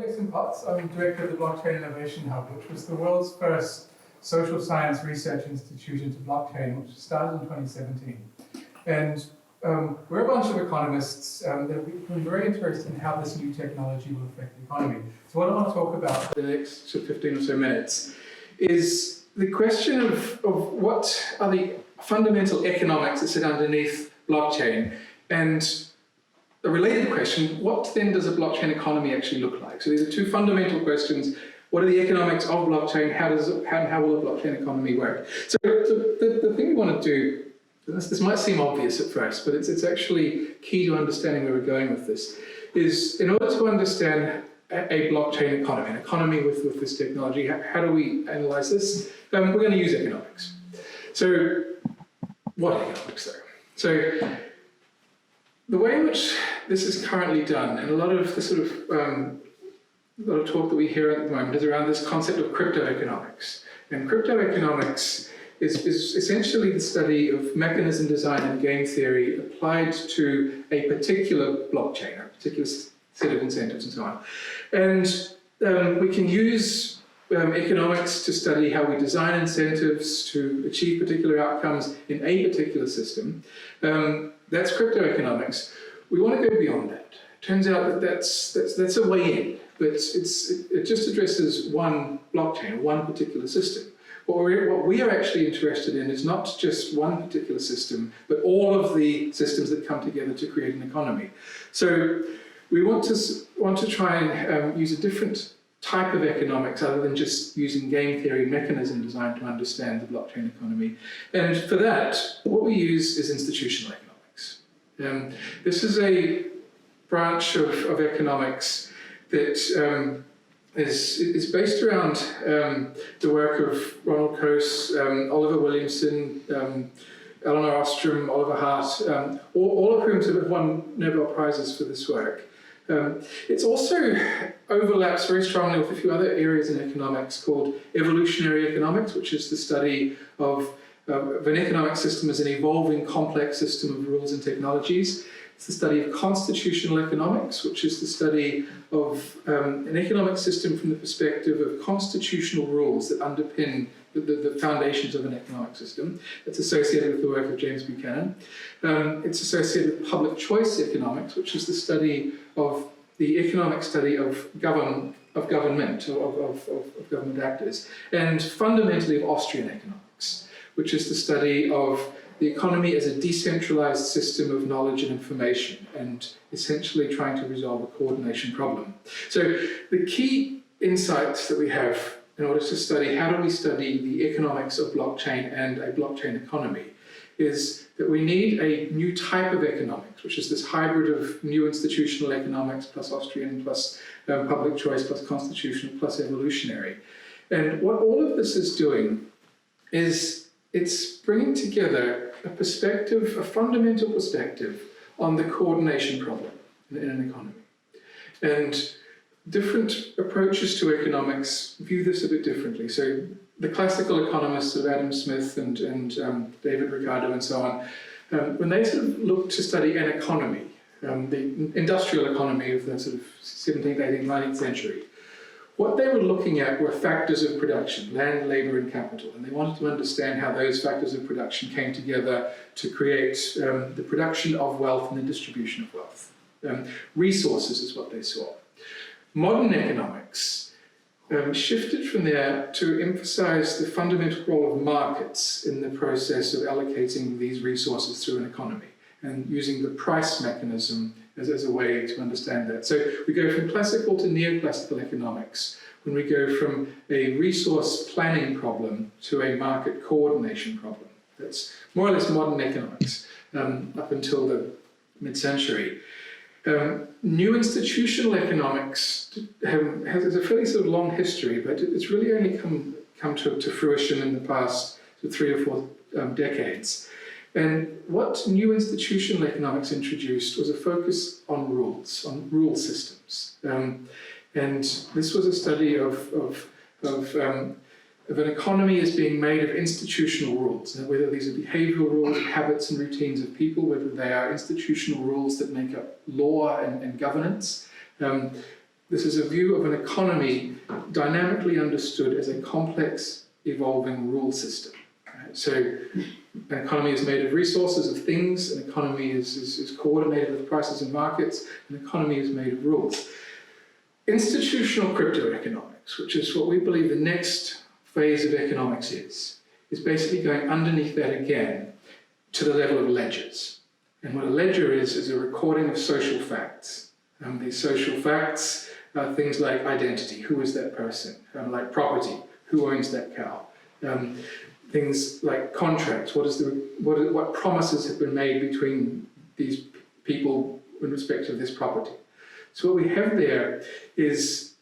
Jason Potts. I'm director of the Blockchain Innovation Hub, which was the world's first social science research institute into blockchain, which started in 2017. And we're a bunch of economists that have been very interested in how this new technology will affect the economy. So what I want to talk about for the next 15 or so minutes is the question of what are the fundamental economics that sit underneath blockchain, and a related question, what then does a blockchain economy actually look like? So these are two fundamental questions. What are the economics of blockchain? How will a blockchain economy work? So the thing we want to do, this might seem obvious at first, but it's actually key to understanding where we're going with this, is in order to understand a blockchain economy, an economy with this technology, how do we analyze this? We're going to use economics. So what are economics though? So the way in which this is currently done, and a lot of the sort of talk that we hear at the moment is around this concept of crypto economics. And crypto economics is essentially the study of mechanism design and game theory applied to a particular blockchain, or a particular set of incentives and so on. And we can use economics to study how we design incentives to achieve particular outcomes in a particular system. That's crypto economics. We want to go beyond that. Turns out that that's a way in, but it just addresses one blockchain, one particular system. What we are actually interested in is not just one particular system, but all of the systems that come together to create an economy. So we want to try and use a different type of economics other than just using game theory and mechanism design to understand the blockchain economy. And for that, what we use is institutional economics. This is a branch of economics that is based around the work of Ronald Coase, Oliver Williamson, Elinor Ostrom, Oliver Hart, all of whom have won Nobel Prizes for this work. It also overlaps very strongly with a few other areas in economics called evolutionary economics, which is the study of an economic system as an evolving complex system of rules and technologies. It's the study of constitutional economics, which is the study of an economic system from the perspective of constitutional rules that underpin the foundations of an economic system. It's associated with the work of James Buchanan. It's associated with public choice economics, which is the study of the economic study of government actors, and fundamentally of Austrian economics, which is the study of the economy as a decentralized system of knowledge and information, and essentially trying to resolve a coordination problem. So the key insights that we have in order to study how do we study the economics of blockchain and a blockchain economy is that we need a new type of economics, which is this hybrid of new institutional economics plus Austrian plus public choice plus constitutional plus evolutionary. And what all of this is doing is it's bringing together a perspective, a fundamental perspective on the coordination problem in an economy. And different approaches to economics view this a bit differently. So the classical economists of Adam Smith and David Ricardo and so on, when they sort of look to study an economy, the industrial economy of the sort of 17th, 18th, 19th century, what they were looking at were factors of production, land, labor, and capital. And they wanted to understand how those factors of production came together to create the production of wealth and the distribution of wealth. Resources is what they saw. Modern economics shifted from there to emphasize the fundamental role of markets in the process of allocating these resources through an economy, and using the price mechanism as a way to understand that. So we go from classical to neoclassical economics when we go from a resource planning problem to a market coordination problem. That's more or less modern economics up until the mid-century. New institutional economics has a fairly sort of long history, but it's really only come to fruition in the past 3 or 4 decades. And what new institutional economics introduced was a focus on rules, on rule systems. And this was a study of an economy as being made of institutional rules, whether these are behavioral rules, habits and routines of people, whether they are institutional rules that make up law and governance, This is a view of an economy dynamically understood as a complex, evolving rule system. Right? So an economy is made of resources, of things. An economy is coordinated with prices and markets. An economy is made of rules. Institutional cryptoeconomics, which is what we believe the next phase of economics is basically going underneath that again to the level of ledgers. And what a ledger is a recording of social facts. These social facts are things like identity, who is that person? Like property, who owns that cow? Things like contracts, what promises have been made between these people in respect of this property. So what we have there is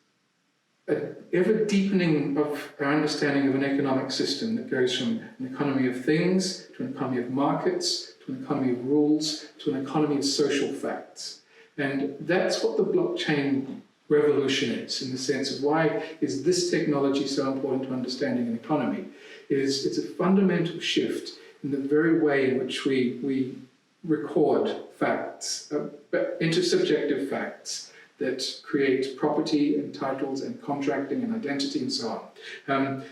an ever deepening of our understanding of an economic system that goes from an economy of things to an economy of markets to an economy of rules to an economy of social facts. And that's what the blockchain revolution is, in the sense of why is this technology so important to understanding an economy. It's a fundamental shift in the very way in which we record facts, intersubjective facts that create property and titles and contracting and identity and so on.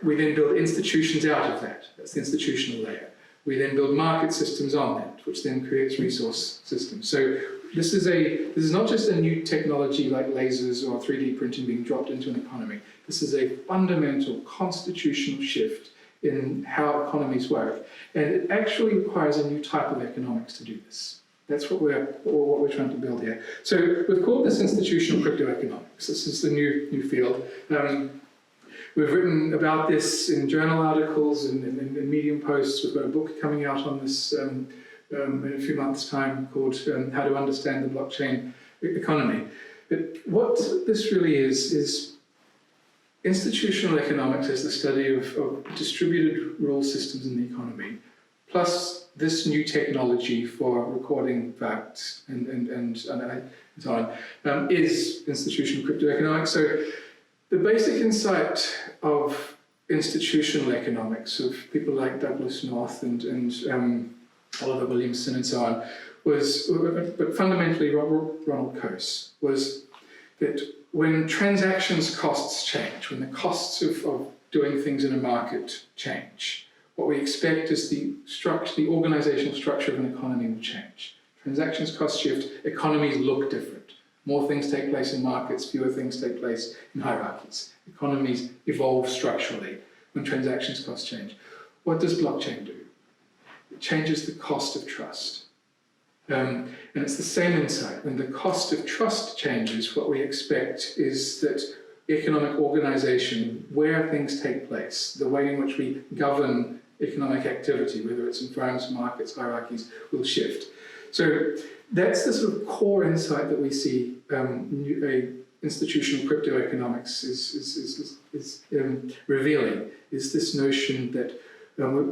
We then build institutions out of that. That's the institutional layer. We then build market systems on that, which then creates resource systems. So this is not just a new technology like lasers or 3D printing being dropped into an economy. This is a fundamental constitutional shift in how economies work. And it actually requires a new type of economics to do this. That's what we're trying to build here. So we've called this institutional cryptoeconomics. This is the new field. We've written about this in journal articles and in Medium posts. We've got a book coming out on this in a few months' time called How to Understand the Blockchain Economy. But what this really is institutional economics is the study of distributed rule systems in the economy, plus this new technology for recording facts and so on, is institutional cryptoeconomics. So the basic insight of institutional economics of people like Douglas North and Oliver Williamson and so on was, but fundamentally Ronald Coase, was that when transactions costs change, when the costs of doing things in a market change, what we expect is the organizational structure of an economy will change. Transactions costs shift, economies look different. More things take place in markets, fewer things take place in hierarchies. Economies evolve structurally when transactions costs change. What does blockchain do? It changes the cost of trust. And it's the same insight. When the cost of trust changes, what we expect is that economic organization, where things take place, the way in which we govern economic activity, whether it's in firms, markets, hierarchies, will shift. So that's the sort of core insight that we see institutional cryptoeconomics is revealing, is this notion that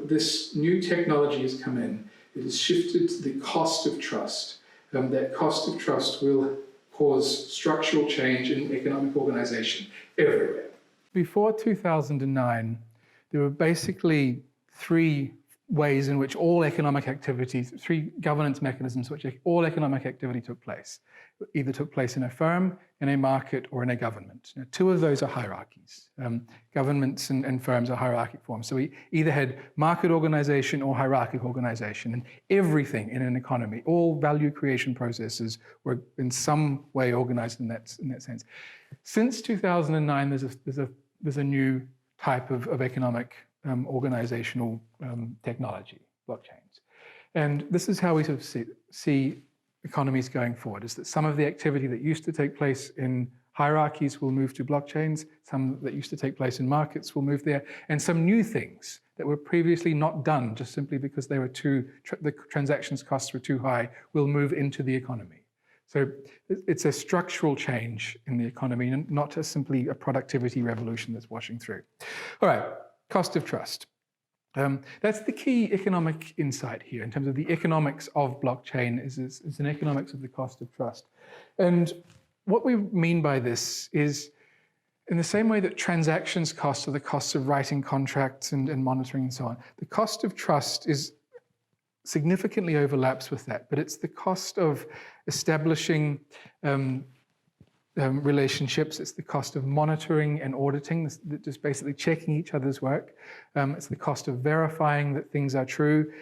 this new technology has come in. It has shifted the cost of trust. That cost of trust will cause structural change in economic organization everywhere. Before 2009, there were basically three ways in which all economic activity, three governance mechanisms which all economic activity took place. Either took place in a firm, in a market, or in a government. Now, two of those are hierarchies. Governments and firms are hierarchic forms. So we either had market organization or hierarchic organization, and everything in an economy, all value creation processes were in some way organized in that sense. Since 2009, there's a new type of economic organizational technology, blockchains. And this is how we sort of see economies going forward, is that some of the activity that used to take place in hierarchies will move to blockchains, some that used to take place in markets will move there, and some new things that were previously not done just simply because they were the transactions costs were too high will move into the economy. So it's a structural change in the economy, and not just simply a productivity revolution that's washing through. All right, cost of trust. That's the key economic insight here in terms of the economics of blockchain is an economics of the cost of trust. And what we mean by this is in the same way that transactions costs are the costs of writing contracts and monitoring and so on, the cost of trust is significantly overlaps with that, but it's the cost of establishing relationships. It's the cost of monitoring and auditing, just basically checking each other's work. It's the cost of verifying that things are true,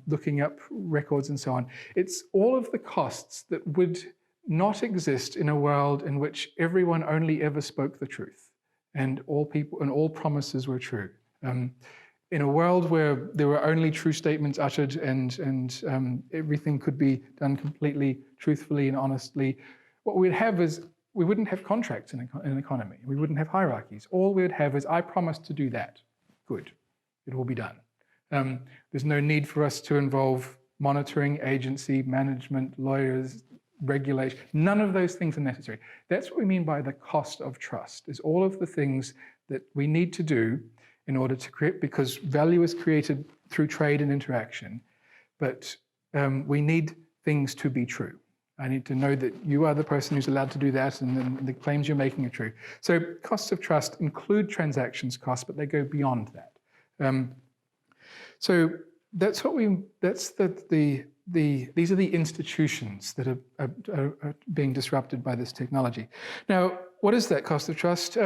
looking up records and so on. It's all of the costs that would not exist in a world in which everyone only ever spoke the truth and all people and all promises were true. In a world where there were only true statements uttered and everything could be done completely truthfully and honestly, what we'd have is we wouldn't have contracts in an economy. We wouldn't have hierarchies. All we would have is, I promise to do that. Good. It will be done. There's no need for us to involve monitoring, agency, management, lawyers, regulation. None of those things are necessary. That's what we mean by the cost of trust, is all of the things that we need to do in order to create, because value is created through trade and interaction, but we need things to be true. I need to know that you are the person who's allowed to do that and then the claims you're making are true. So costs of trust include transactions costs, but they go beyond that. So that's what these are the institutions that are being disrupted by this technology. Now, what is that cost of trust?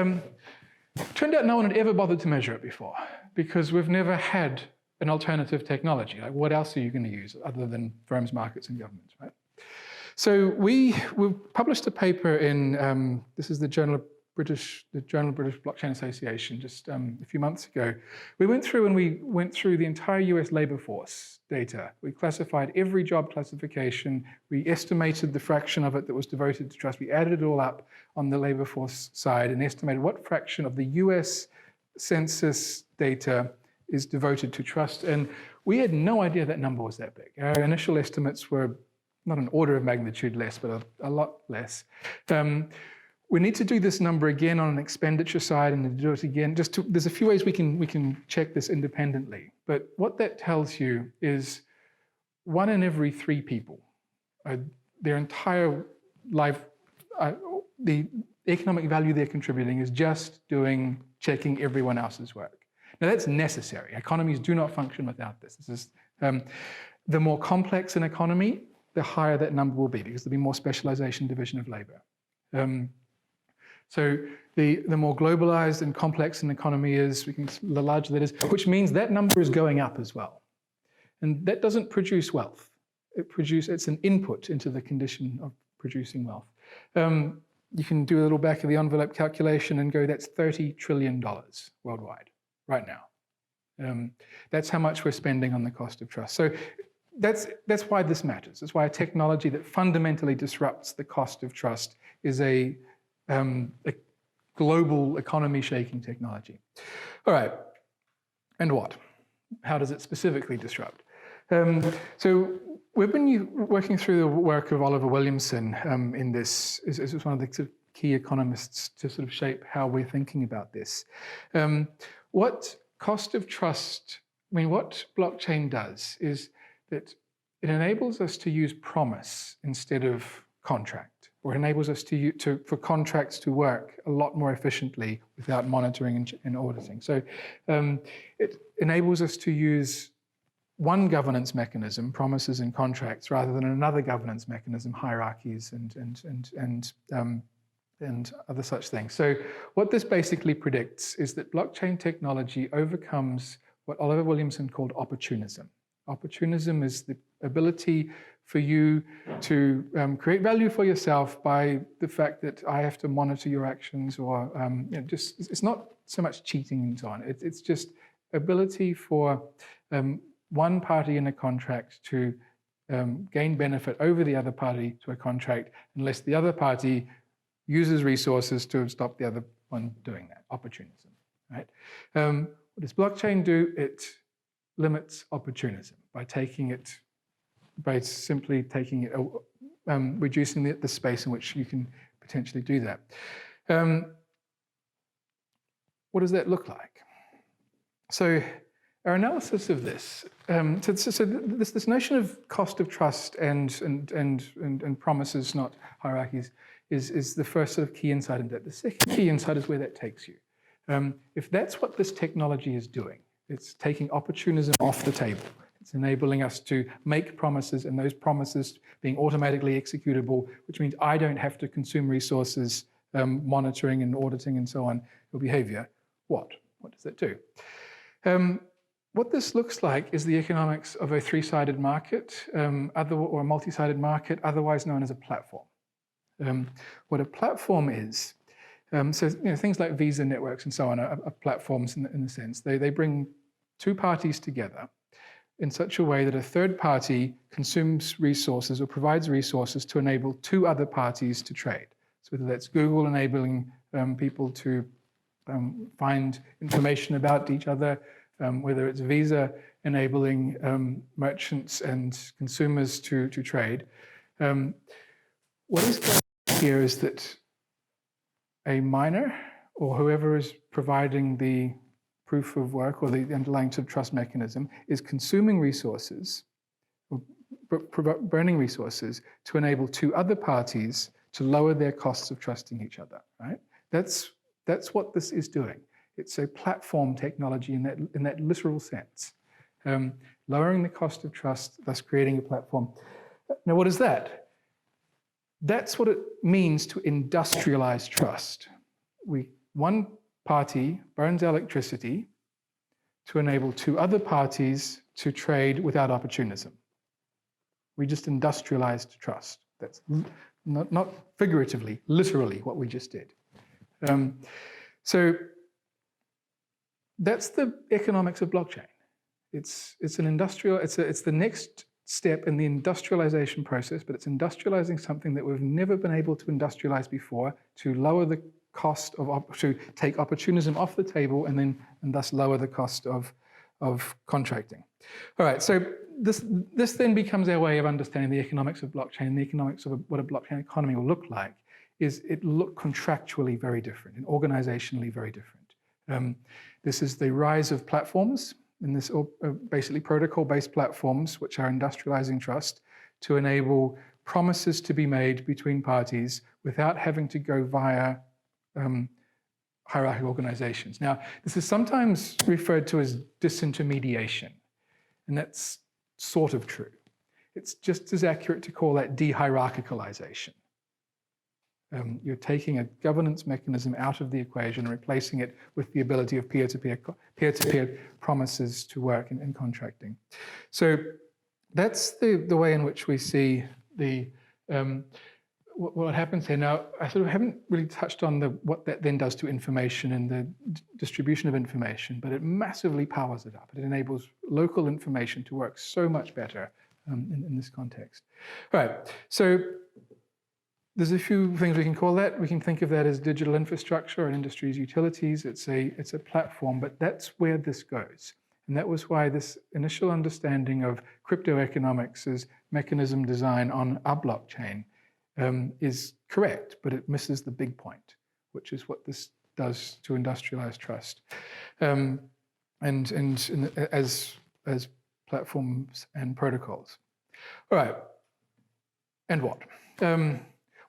Turned out no one had ever bothered to measure it before, because we've never had an alternative technology. Like, what else are you going to use other than firms, markets, and governments, right? So we published a paper in, this is the Journal of British Blockchain Association just a few months ago. We went through the entire US labor force data. We classified every job classification. We estimated the fraction of it that was devoted to trust. We added it all up on the labor force side and estimated what fraction of the US census data is devoted to trust. And we had no idea that number was that big. Our initial estimates were not an order of magnitude less, but a lot less. We need to do this number again on an expenditure side and do it again. There's a few ways we can check this independently. But what that tells you is 1 in every 3 people, their entire life, the economic value they're contributing is just checking everyone else's work. Now that's necessary. Economies do not function without this. This is, the more complex an economy, the higher that number will be, because there'll be more specialization, division of labor. So the more globalized and complex an economy is, the larger that is, which means that number is going up as well. And that doesn't produce wealth. It's an input into the condition of producing wealth. You can do a little back of the envelope calculation and go, that's $30 trillion worldwide right now. That's how much we're spending on the cost of trust. So that's why this matters. That's why a technology that fundamentally disrupts the cost of trust is a global economy-shaking technology. All right, and what? How does it specifically disrupt? So we've been working through the work of Oliver Williamson in this. Is one of the sort of key economists to sort of shape how we're thinking about this. What cost of trust, what blockchain does is that it enables us to use promise instead of contract, or enables us for contracts to work a lot more efficiently without monitoring and auditing. So it enables us to use one governance mechanism, promises and contracts, rather than another governance mechanism, hierarchies and other such things. So what this basically predicts is that blockchain technology overcomes what Oliver Williamson called opportunism. Opportunism is the ability for you to create value for yourself by the fact that I have to monitor your actions, or it's not so much cheating and so on. It's just ability for one party in a contract to gain benefit over the other party to a contract, unless the other party uses resources to stop the other one doing that. Opportunism, right? What does blockchain do? It limits opportunism by simply taking it, reducing the space in which you can potentially do that. What does that look like? So our analysis of this, this notion of cost of trust and promises, not hierarchies, is the first sort of key insight into that. The second key insight is where that takes you. If that's what this technology is doing, it's taking opportunism off the table. It's enabling us to make promises and those promises being automatically executable, which means I don't have to consume resources monitoring and auditing and so on your behavior. What does that do? What this looks like is the economics of a three-sided market or a multi-sided market, otherwise known as a platform. What a platform is, so things like Visa networks and so on are platforms in the sense. They bring two parties together in such a way that a third party consumes resources or provides resources to enable two other parties to trade. So whether that's Google enabling people to find information about each other, whether it's Visa enabling merchants and consumers to trade. What is going on here is that a miner or whoever is providing the proof of work or the underlying trust mechanism is consuming resources, or burning resources to enable two other parties to lower their costs of trusting each other, right? That's what this is doing. It's a platform technology in that literal sense. Lowering the cost of trust, thus creating a platform. Now, what is that? That's what it means to industrialize trust. One party burns electricity to enable two other parties to trade without opportunism. We just industrialized trust. That's not figuratively, literally what we just did. So that's the economics of blockchain. It's the next step in the industrialization process, but it's industrializing something that we've never been able to industrialize before to lower the cost to take opportunism off the table and thus lower the cost of contracting. All right, so this then becomes our way of understanding the economics of blockchain. The economics of what a blockchain economy will look like is it look contractually very different and organizationally very different. This is the rise of platforms, and this basically protocol-based platforms which are industrializing trust to enable promises to be made between parties without having to go via hierarchical organizations. Now, this is sometimes referred to as disintermediation, and that's sort of true. It's just as accurate to call that de-hierarchicalization. You're taking a governance mechanism out of the equation and replacing it with the ability of peer-to-peer promises to work in contracting. So that's the way in which we see what happens here. Now, I sort of haven't really touched on what that then does to information and the distribution of information, but it massively powers it up. It enables local information to work so much better in this context. All right, so there's a few things we can call that. We can think of that as digital infrastructure and industry's utilities. It's a platform, but that's where this goes. And that was why this initial understanding of crypto economics as mechanism design on a blockchain is correct, but it misses the big point, which is what this does to industrialize trust, and as platforms and protocols. All right, and what?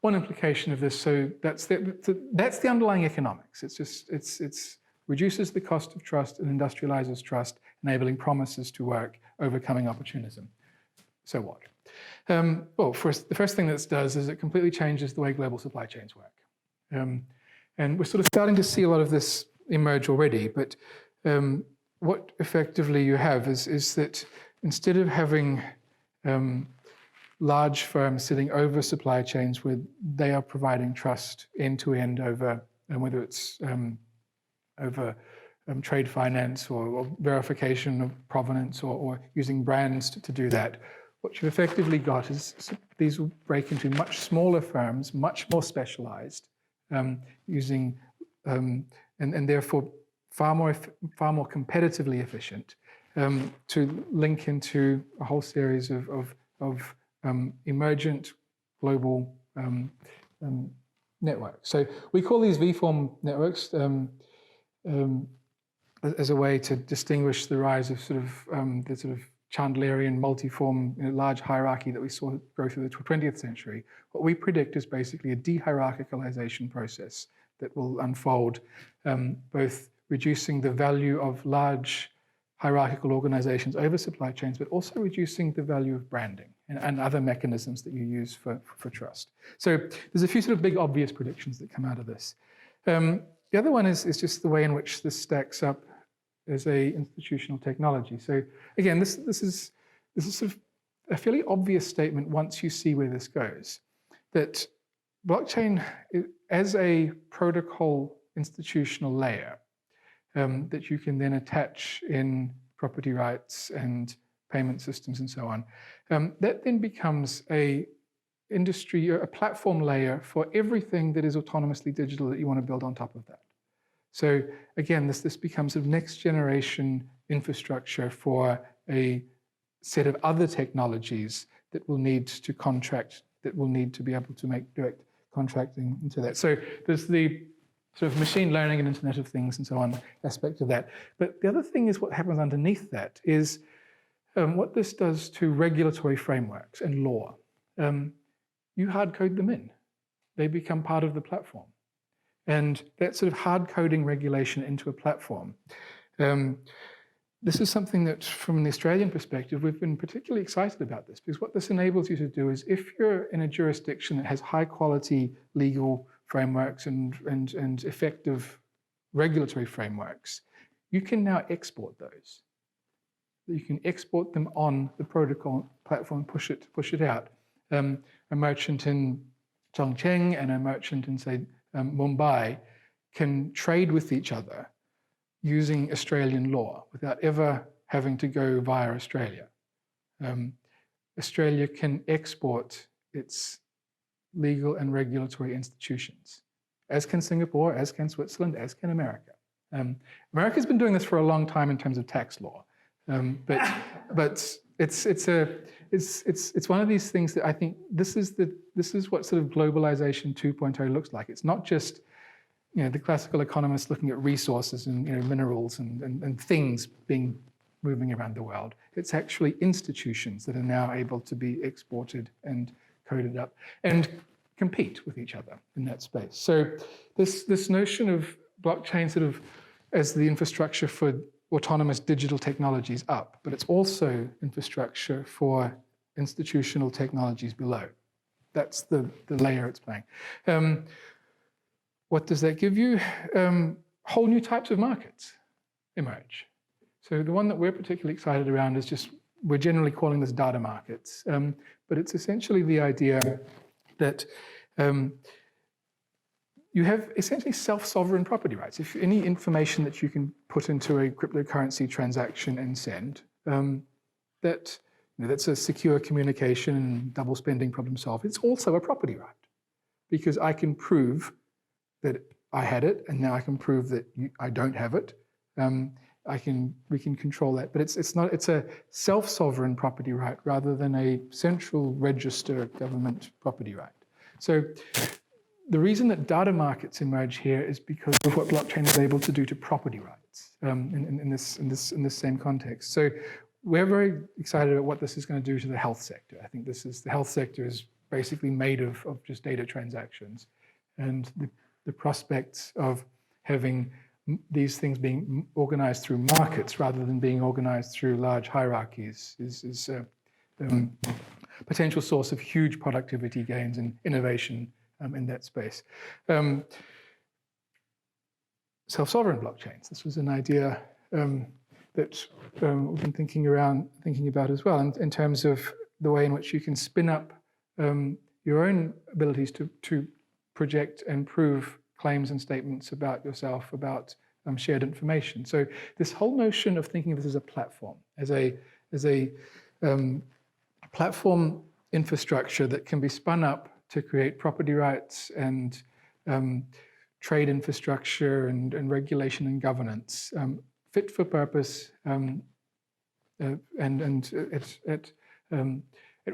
One implication of this, so that's the underlying economics. It's reduces the cost of trust and industrializes trust, enabling promises to work, overcoming opportunism. So what? Well, the first thing this does is it completely changes the way global supply chains work. And we're sort of starting to see a lot of this emerge already, but what effectively you have is that instead of having large firms sitting over supply chains where they are providing trust end-to-end over, whether it's over trade finance or verification of provenance or using brands to do that. What you've effectively got is these will break into much smaller firms, much more specialized, using and therefore far more competitively efficient to link into a whole series of emergent global networks. So we call these V-form networks as a way to distinguish the rise of the sort of Chandlerian multiform large hierarchy that we saw grow through the 20th century. What we predict is basically a de-hierarchicalization process that will unfold, both reducing the value of large hierarchical organizations over supply chains, but also reducing the value of branding and other mechanisms that you use for trust. So there's a few sort of big obvious predictions that come out of this. The other one is just the way in which this stacks up as a institutional technology. So again, this is sort of a fairly obvious statement once you see where this goes, that blockchain as a protocol institutional layer that you can then attach in property rights and payment systems and so on, that then becomes a platform layer for everything that is autonomously digital that you want to build on top of that. So again, this becomes a next generation infrastructure for a set of other technologies that will need to contract, that will need to be able to make direct contracting into that. So there's the sort of machine learning and Internet of Things and so on aspect of that. But the other thing is what happens underneath that is what this does to regulatory frameworks and law. You hard code them in. They become part of the platform. And that sort of hard coding regulation into a platform, this is something that from the Australian perspective, we've been particularly excited about this, because what this enables you to do is if you're in a jurisdiction that has high quality legal frameworks and effective regulatory frameworks, you can now export those. You can export them on the protocol platform, push it out. A merchant in Chongqing and a merchant in, say, Mumbai can trade with each other using Australian law without ever having to go via Australia. Australia can export its legal and regulatory institutions, as can Singapore, as can Switzerland, as can America. America's been doing this for a long time in terms of tax law, but it's one of these things that I think this is what sort of globalization 2.0 looks like. It's not just the classical economists looking at resources and minerals and things moving around the world. It's actually institutions that are now able to be exported and coded up and compete with each other in that space. So this notion of blockchain sort of as the infrastructure for autonomous digital technologies up, but it's also infrastructure for institutional technologies below. That's the layer it's playing. What does that give you? Whole new types of markets emerge. So the one that we're particularly excited around is just, we're generally calling this data markets, but it's essentially the idea that you have essentially self-sovereign property rights. If any information that you can put into a cryptocurrency transaction and send, that's a secure communication and double spending problem solved. It's also a property right, because I can prove that I had it, and now I can prove that I don't have it. We can control that, but it's a self-sovereign property right rather than a central register government property right. So the reason that data markets emerge here is because of what blockchain is able to do to property rights in this same context. So we're very excited about what this is going to do to the health sector. I think the health sector is basically made of just data transactions, and the prospects of having these things being organized through markets rather than being organized through large hierarchies is a potential source of huge productivity gains and innovation in that space. Self-sovereign blockchains. This was an idea that we've been thinking about as well in terms of the way in which you can spin up your own abilities to project and prove claims and statements about yourself, about shared information. So this whole notion of thinking of this as a platform, as a platform infrastructure that can be spun up to create property rights and trade infrastructure and regulation and governance, fit for purpose, and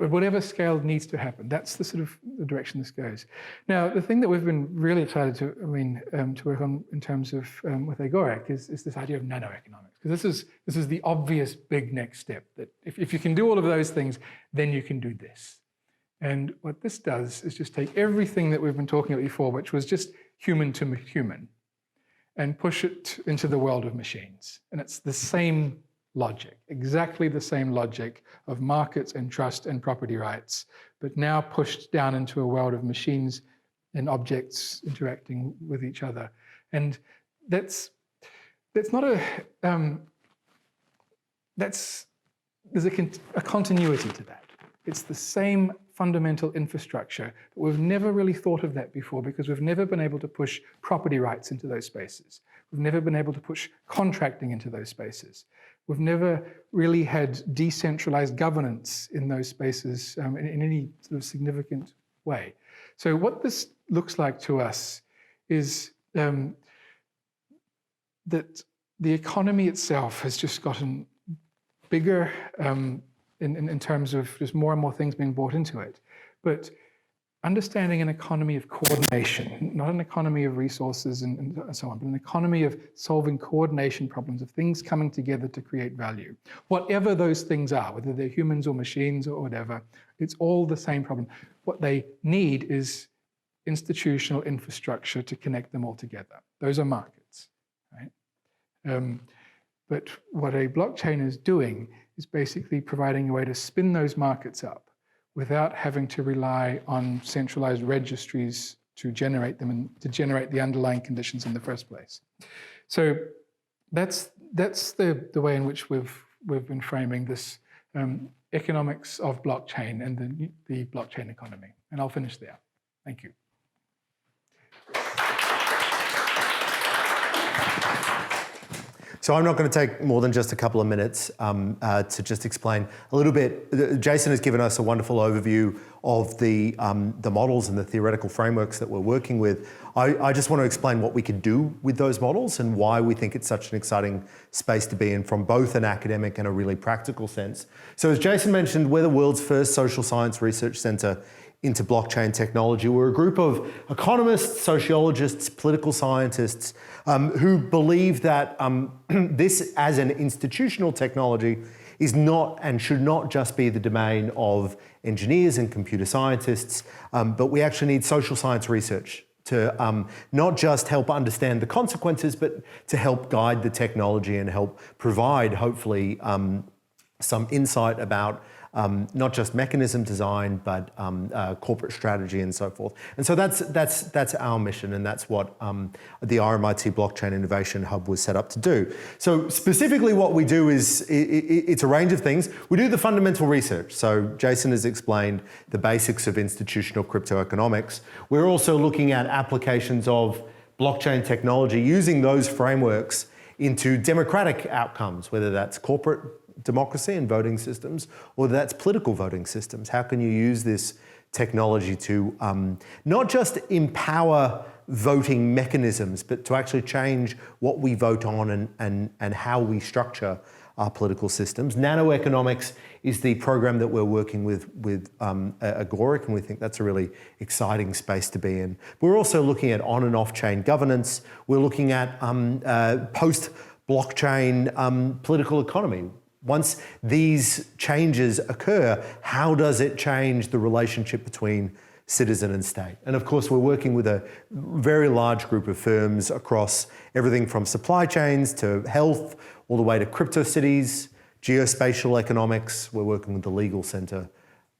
at whatever scale needs to happen. That's the sort of the direction this goes. Now, the thing that we've been really excited to work on in terms of with Agoric is this idea of nanoeconomics, because this is the obvious big next step. That if you can do all of those things, then you can do this. And what this does is just take everything that we've been talking about before, which was just human to human, and push it into the world of machines. And it's the same logic, exactly the same logic of markets and trust and property rights, but now pushed down into a world of machines and objects interacting with each other. And there's a continuity to that. It's the same fundamental infrastructure, but we've never really thought of that before because we've never been able to push property rights into those spaces. We've never been able to push contracting into those spaces. We've never really had decentralized governance in those spaces in any sort of significant way. So what this looks like to us is that the economy itself has just gotten bigger in terms of just more and more things being brought into it. But understanding an economy of coordination, not an economy of resources and so on, but an economy of solving coordination problems, of things coming together to create value. Whatever those things are, whether they're humans or machines or whatever, it's all the same problem. What they need is institutional infrastructure to connect them all together. Those are markets, right? But what a blockchain is doing is basically providing a way to spin those markets up without having to rely on centralized registries to generate them and to generate the underlying conditions in the first place. So that's the way in which we've been framing this economics of blockchain and the blockchain economy. And I'll finish there. Thank you. So I'm not going to take more than just a couple of minutes to just explain a little bit. Jason has given us a wonderful overview of the models and the theoretical frameworks that we're working with. I just want to explain what we could do with those models and why we think it's such an exciting space to be in from both an academic and a really practical sense. So as Jason mentioned, we're the world's first social science research center into blockchain technology. We're a group of economists, sociologists, political scientists who believe that this as an institutional technology is not and should not just be the domain of engineers and computer scientists, but we actually need social science research to not just help understand the consequences, but to help guide the technology and help provide, hopefully, some insight about not just mechanism design, but corporate strategy and so forth. And so that's our mission, and that's what the RMIT Blockchain Innovation Hub was set up to do. So specifically what we do is, it's a range of things. We do the fundamental research. So Jason has explained the basics of institutional crypto economics. We're also looking at applications of blockchain technology using those frameworks into democratic outcomes, whether that's corporate democracy and voting systems, or that's political voting systems. How can you use this technology to not just empower voting mechanisms, but to actually change what we vote on and how we structure our political systems? Nanoeconomics is the program that we're working with Agoric, and we think that's a really exciting space to be in. We're also looking at on and off-chain governance. We're looking at post-blockchain political economy. Once these changes occur, how does it change the relationship between citizen and state? And of course, we're working with a very large group of firms across everything from supply chains to health, all the way to crypto cities, geospatial economics. We're working with the legal sector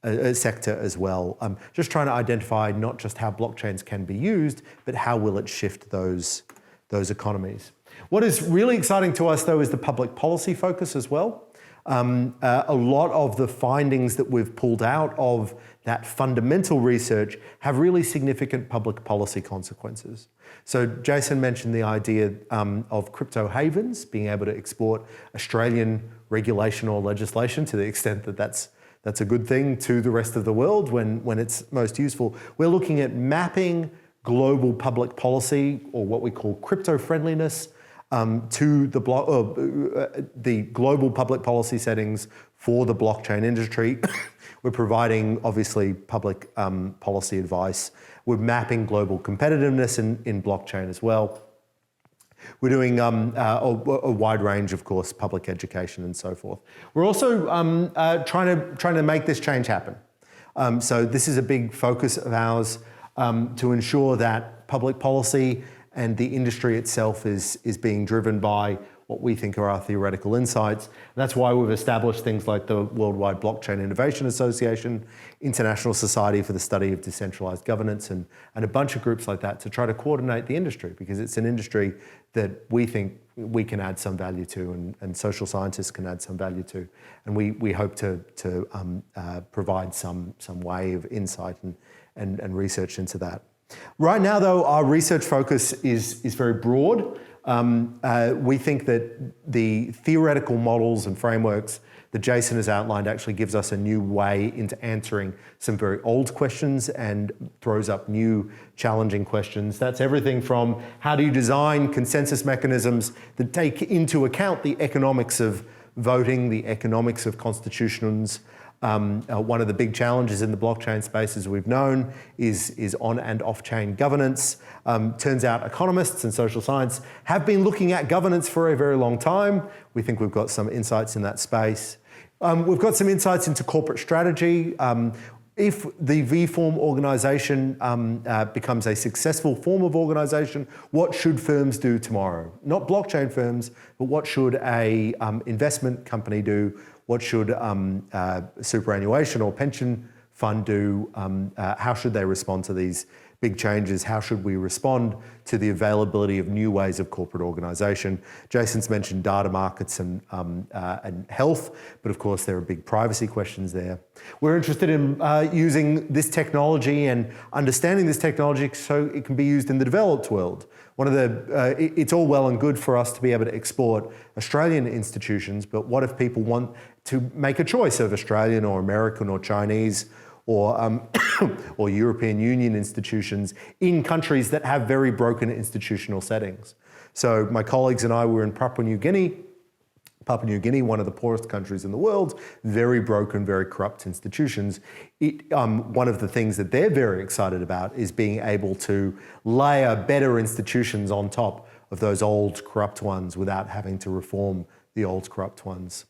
as well. Just trying to identify not just how blockchains can be used, but how will it shift those economies. What is really exciting to us, though, is the public policy focus as well. A lot of the findings that we've pulled out of that fundamental research have really significant public policy consequences. So Jason mentioned the idea of crypto havens, being able to export Australian regulation or legislation to the extent that that's a good thing to the rest of the world when it's most useful. We're looking at mapping global public policy, or what we call crypto friendliness, to the global public policy settings for the blockchain industry. We're providing, obviously, public policy advice. We're mapping global competitiveness in blockchain as well. We're doing a wide range, of course, public education and so forth. We're also trying to make this change happen. So this is a big focus of ours, to ensure that public policy and the industry itself is being driven by what we think are our theoretical insights. And that's why we've established things like the Worldwide Blockchain Innovation Association, International Society for the Study of Decentralized Governance, and a bunch of groups like that to try to coordinate the industry, because it's an industry that we think we can add some value to, and social scientists can add some value to. And we hope to provide some way of insight and research into that. Right now, though, our research focus is very broad. We think that the theoretical models and frameworks that Jason has outlined actually gives us a new way into answering some very old questions and throws up new challenging questions. That's everything from how do you design consensus mechanisms that take into account the economics of voting, the economics of constitutions. One of the big challenges in the blockchain space, as we've known, is on and off-chain governance. Turns out economists and social science have been looking at governance for a very long time. We think we've got some insights in that space. We've got some insights into corporate strategy. If the V-form organisation becomes a successful form of organisation, what should firms do tomorrow? Not blockchain firms, but what should a investment company do? What should superannuation or pension fund do? How should they respond to these big changes? How should we respond to the availability of new ways of corporate organisation? Jason's mentioned data markets and health, but of course there are big privacy questions there. We're interested in using this technology and understanding this technology so it can be used in the developed world. It's all well and good for us to be able to export Australian institutions, but what if people want to make a choice of Australian or American or Chinese or or European Union institutions in countries that have very broken institutional settings? So my colleagues and I were in Papua New Guinea. Papua New Guinea, one of the poorest countries in the world, very broken, very corrupt institutions. One of the things that they're very excited about is being able to layer better institutions on top of those old corrupt ones without having to reform the old corrupt ones.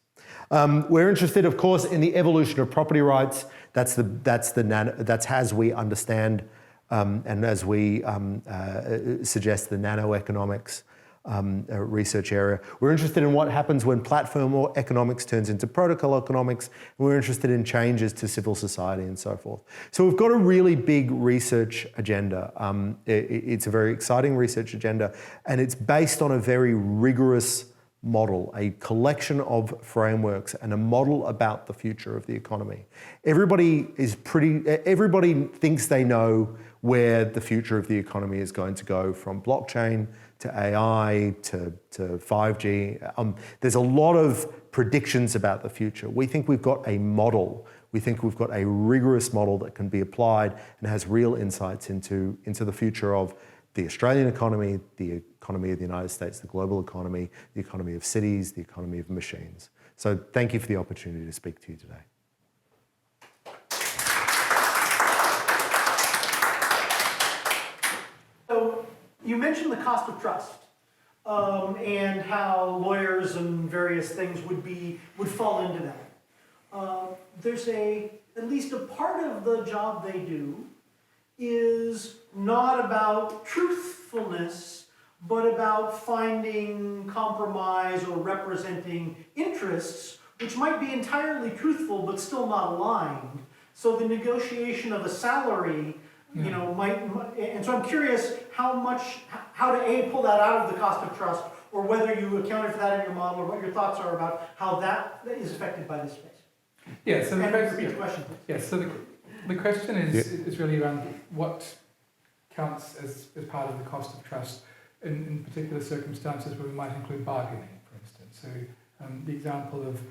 We're interested, of course, in the evolution of property rights. That's as we understand and as we suggest the nanoeconomics research area. We're interested in what happens when platform or economics turns into protocol economics. We're interested in changes to civil society and so forth. So we've got a really big research agenda. It's a very exciting research agenda, and it's based on a very rigorous model, a collection of frameworks and a model about the future of the economy. Everybody thinks they know where the future of the economy is going to go, from blockchain to AI to 5G. There's a lot of predictions about the future. We think we've got a model. We think we've got a rigorous model that can be applied and has real insights into the future of the Australian economy, the economy of the United States, the global economy, the economy of cities, the economy of machines. So thank you for the opportunity to speak to you today. So you mentioned the cost of trust and how lawyers and various things would fall into that. There's at least a part of the job they do is not about truthfulness, but about finding compromise or representing interests which might be entirely truthful but still not aligned. So the negotiation of a salary, might, and so I'm curious how to pull that out of the cost of trust, or whether you accounted for that in your model, or what your thoughts are about how that is affected by this space. Yeah, so repeat the question, please. Yes, so the question is really around what counts as part of the cost of trust in particular circumstances where we might include bargaining, for instance. So the example of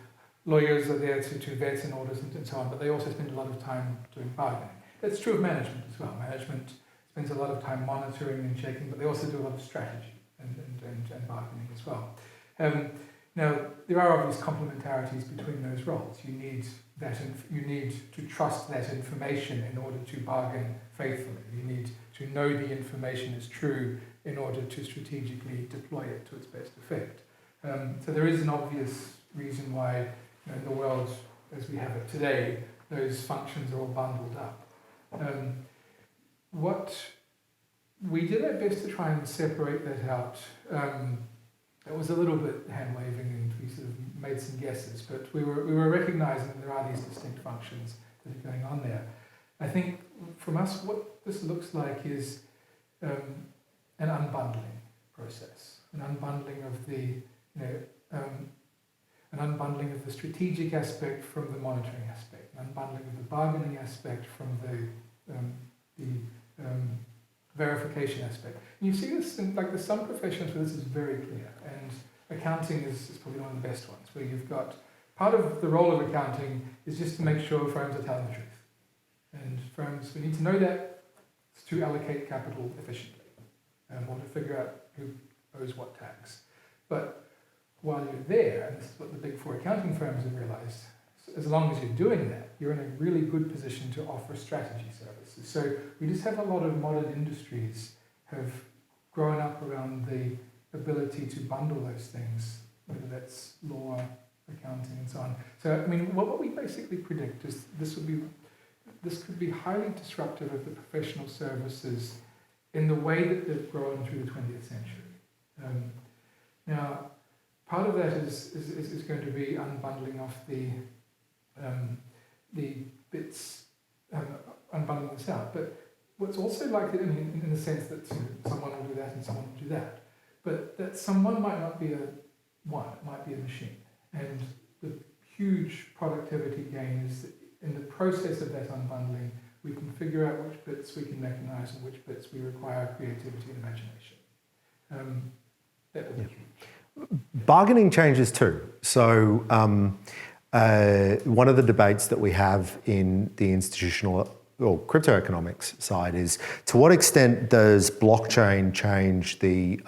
lawyers are there to vet and orders and so on, but they also spend a lot of time doing bargaining. That's true of management as well. Management spends a lot of time monitoring and checking, but they also do a lot of strategy and bargaining as well. Now, there are obvious complementarities between those roles. You need to trust that information in order to bargain faithfully. You need to know the information is true in order to strategically deploy it to its best effect. So there is an obvious reason why, in the world as we have it today, those functions are all bundled up. What we did our best to try and separate that out. It was a little bit hand-waving and we sort of made some guesses, but we were recognising that there are these distinct functions that are going on there. I think from us, what this looks like is an unbundling process, an unbundling of the, an unbundling of the strategic aspect from the monitoring aspect, an unbundling of the bargaining aspect from the verification aspect. And you see this in, like, there's some professions where this is very clear, and accounting is probably one of the best ones, where you've got part of the role of accounting is just to make sure firms are telling the truth. And firms, we need to know that to allocate capital efficiently, or to figure out who owes what tax. But while you're there, and this is what the big four accounting firms have realized, as long as you're doing that, you're in a really good position to offer strategy services. So we just have a lot of modern industries have grown up around the ability to bundle those things, whether that's law, accounting, and so on. So, I mean, what we basically predict is this could be highly disruptive of the professional services in the way that they've grown through the 20th century. Now, part of that is going to be unbundling off the bits, unbundling this out. But what's also likely, in the sense that someone will do that and someone will do that, but that someone might not be it might be a machine. And the huge productivity gain is that in the process of that unbundling, we can figure out which bits we can mechanize and which bits we require creativity and imagination. That will be huge. Bargaining changes too. So one of the debates that we have in the institutional or crypto economics side is, to what extent does blockchain change the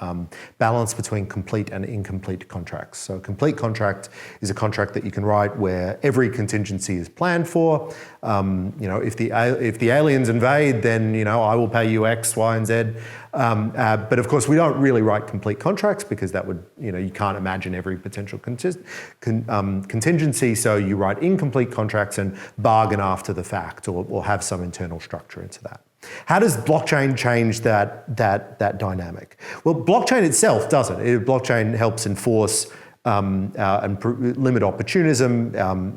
balance between complete and incomplete contracts? So a complete contract is a contract that you can write where every contingency is planned for. If the aliens invade, then I will pay you X, Y, and Z. But of course, we don't really write complete contracts because that would, you can't imagine every potential contingency. So you write incomplete contracts and bargain after the fact, or have some internal structure into that. How does blockchain change that dynamic? Well, blockchain itself doesn't. Blockchain helps enforce and limit opportunism,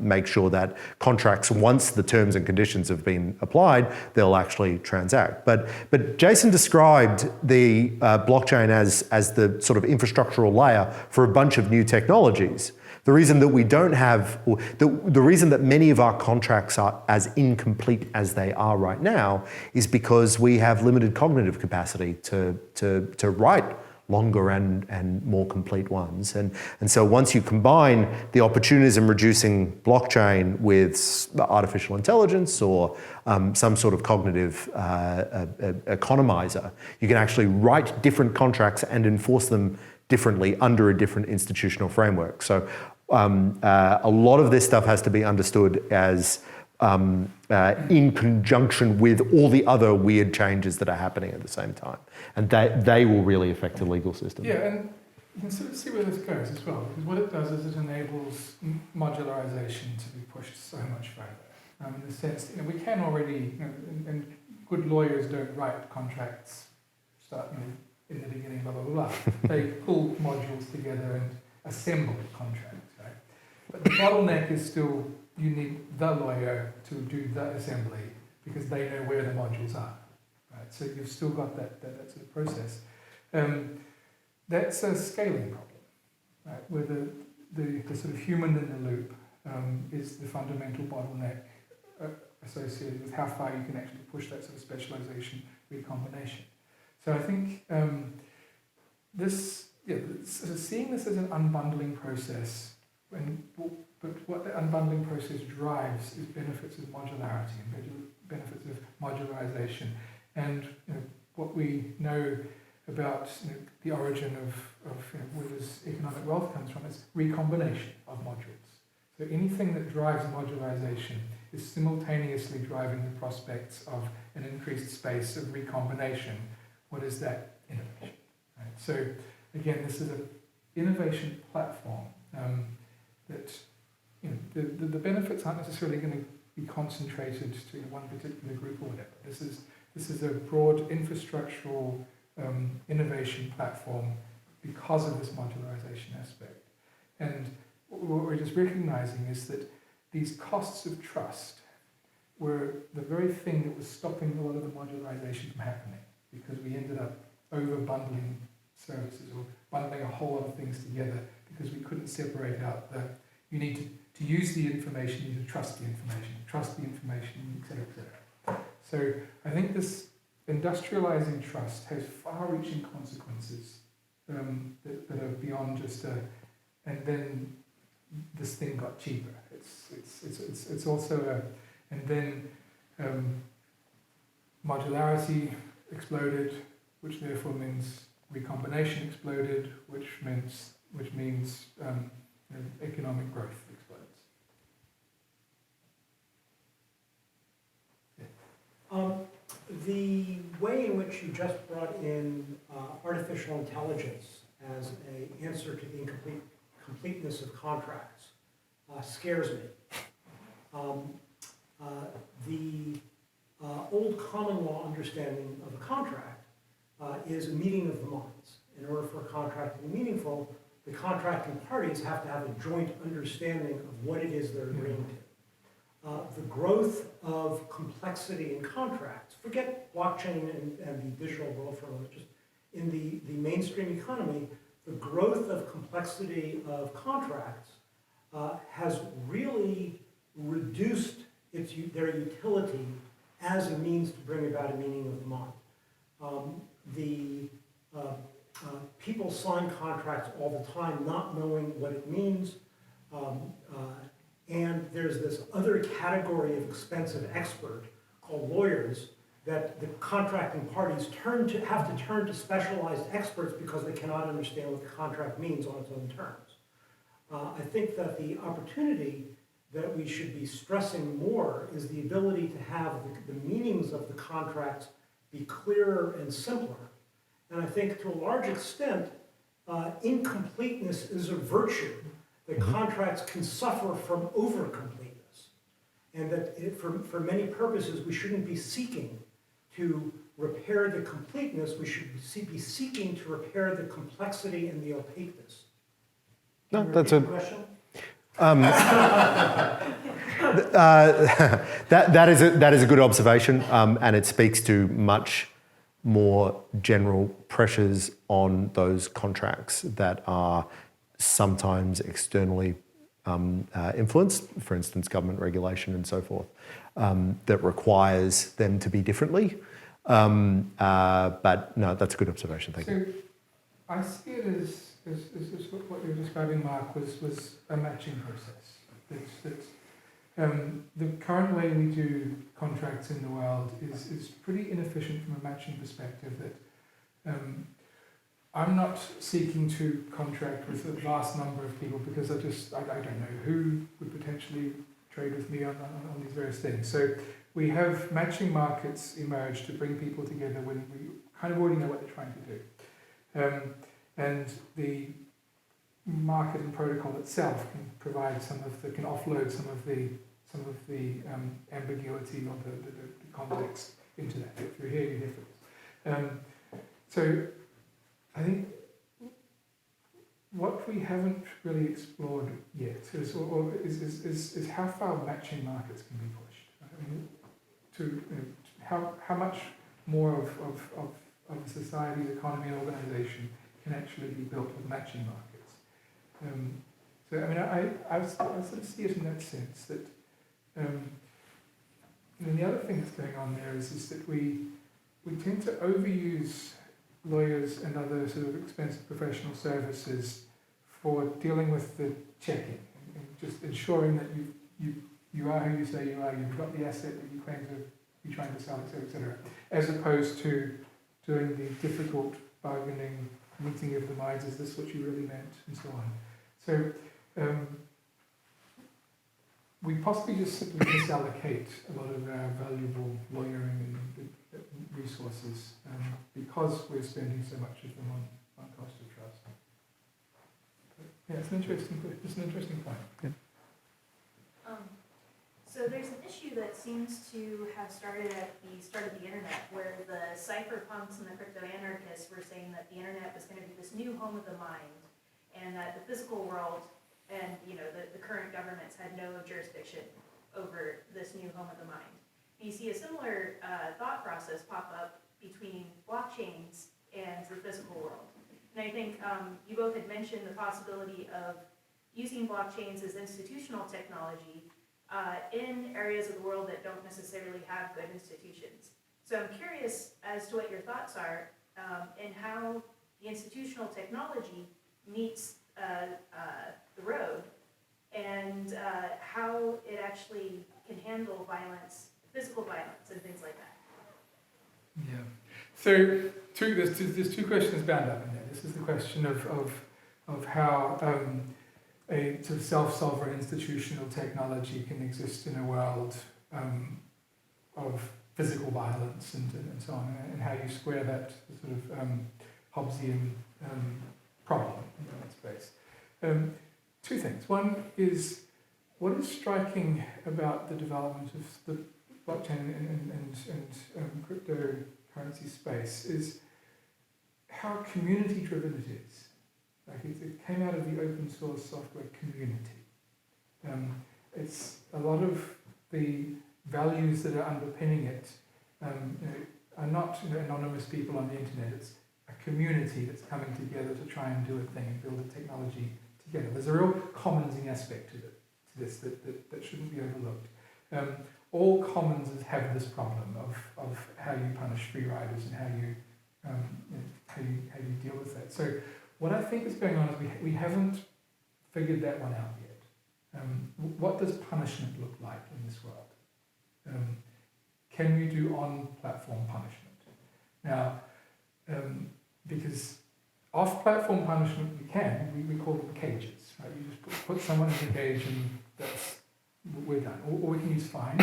make sure that contracts, once the terms and conditions have been applied, they'll actually transact. But Jason described the blockchain as the sort of infrastructural layer for a bunch of new technologies. The reason that we don't have, the reason that many of our contracts are as incomplete as they are right now is because we have limited cognitive capacity to write longer and more complete ones. And so once you combine the opportunism reducing blockchain with artificial intelligence or some sort of cognitive economizer, you can actually write different contracts and enforce them differently under a different institutional framework. So a lot of this stuff has to be understood as in conjunction with all the other weird changes that are happening at the same time. And they will really affect the legal system. Yeah, and you can sort of see where this goes as well, because what it does is it enables modularization to be pushed so much further. In the sense, we can already, and good lawyers don't write contracts starting in the beginning, blah, blah, blah, blah. They pull modules together and assemble contracts, right? But the bottleneck is still, you need the lawyer to do the assembly because they know where the modules are, right? So you've still got that sort of process. That's a scaling problem, right? Where the sort of human in the loop is the fundamental bottleneck associated with how far you can actually push that sort of specialization recombination. So I think sort of seeing this as an unbundling process, but what the unbundling process drives is benefits of modularity and benefits of modularization. And what we know about the origin of where this economic wealth comes from is recombination of modules. So anything that drives modularization is simultaneously driving the prospects of an increased space of recombination. What is that? Innovation. Right? So again, this is an innovation platform that the benefits aren't necessarily going to be concentrated to one particular group or whatever. This is This is a broad infrastructural innovation platform because of this modularization aspect. And what we're just recognizing is that these costs of trust were the very thing that was stopping a lot of the modularization from happening, because we ended up over bundling services or bundling a whole lot of things together because we couldn't separate out the, you need to use the information, you need to trust the information, etc., etc. So I think this industrializing trust has far-reaching consequences that are beyond just a, and then this thing got cheaper. It's also a, and then modularity exploded, which therefore means recombination exploded, which means economic growth explodes. Yeah. The way in which you just brought in artificial intelligence as an answer to the completeness of contracts scares me. The old common law understanding of a contract is a meeting of the minds. In order for a contract to be meaningful, the contracting parties have to have a joint understanding of what it is they're agreeing to. The growth of complexity in contracts, forget blockchain and the digital world for a moment, just in the mainstream economy, the growth of complexity of contracts has really reduced their utility as a means to bring about a meaning of the mind. People sign contracts all the time not knowing what it means, and there's this other category of expensive expert called lawyers that the contracting parties have to turn to specialized experts because they cannot understand what the contract means on its own terms. I think that the opportunity that we should be stressing more is the ability to have the meanings of the contracts be clearer and simpler. And I think to a large extent, incompleteness is a virtue that contracts can suffer from over-completeness. And that for many purposes, we shouldn't be seeking to repair the completeness, we should be seeking to repair the complexity and the opaqueness. No, that's a question. That is a good observation, and it speaks to much more general pressures on those contracts that are sometimes externally influenced, for instance, government regulation and so forth, that requires them to be differently. But no, that's a good observation. Thank you. So I see it as what you were describing, Mark, was a matching process. The current way we do contracts in the world is pretty inefficient from a matching perspective. That I'm not seeking to contract with a vast number of people because I don't know who would potentially trade with me on these various things. So we have matching markets emerge to bring people together when we kind of already know what they're trying to do. And the market and protocol itself can provide can offload some of the ambiguity or the context into that. If you're here, you're here for this. So I think what we haven't really explored yet is how far matching markets can be pushed. I mean, how much more of a society's economy and organisation can actually be built with matching markets. So I mean, I sort of see it in that sense that. And the other thing that's going on there is that we tend to overuse lawyers and other sort of expensive professional services for dealing with the checking and just ensuring that you are who you say you are, you've got the asset that you claim to be trying to sell, etc., as opposed to doing the difficult bargaining, meeting of the minds, is this what you really meant, and so on. So we possibly just simply misallocate a lot of our valuable lawyering and resources because we're spending so much of them on cost of trust. But yeah, it's an interesting point. Yeah. So there's an issue that's seems to have started at the start of the internet, where the cypherpunks and the crypto-anarchists were saying that the internet was going to be this new home of the mind, and that the physical world and the current governments had no jurisdiction over this new home of the mind. And you see a similar thought process pop up between blockchains and the physical world. And I think you both had mentioned the possibility of using blockchains as institutional technology in areas of the world that don't necessarily have good institutions. So I'm curious as to what your thoughts are and how the institutional technology meets the road, and how it actually can handle violence, physical violence, and things like that. Yeah. So there's two questions bound up in there. This is the question of how a sort of self-sovereign institutional technology can exist in a world of physical violence and so on, and how you square that sort of Hobbesian problem in that space. Two things. One is, what is striking about the development of the blockchain and cryptocurrency space is how community-driven it is. Like it came out of the open source software community. It's a lot of the values that are underpinning it are not anonymous people on the internet. It's a community that's coming together to try and do a thing and build a technology together. There's a real commonsing aspect to this that shouldn't be overlooked. All commons have this problem of how you punish free riders and how you deal with that. So what I think is going on is we haven't figured that one out yet. What does punishment look like in this world? Can you do on-platform punishment? Now, because off-platform punishment we can, we call them cages, right? You just put someone in a cage and we're done. Or we can use fines,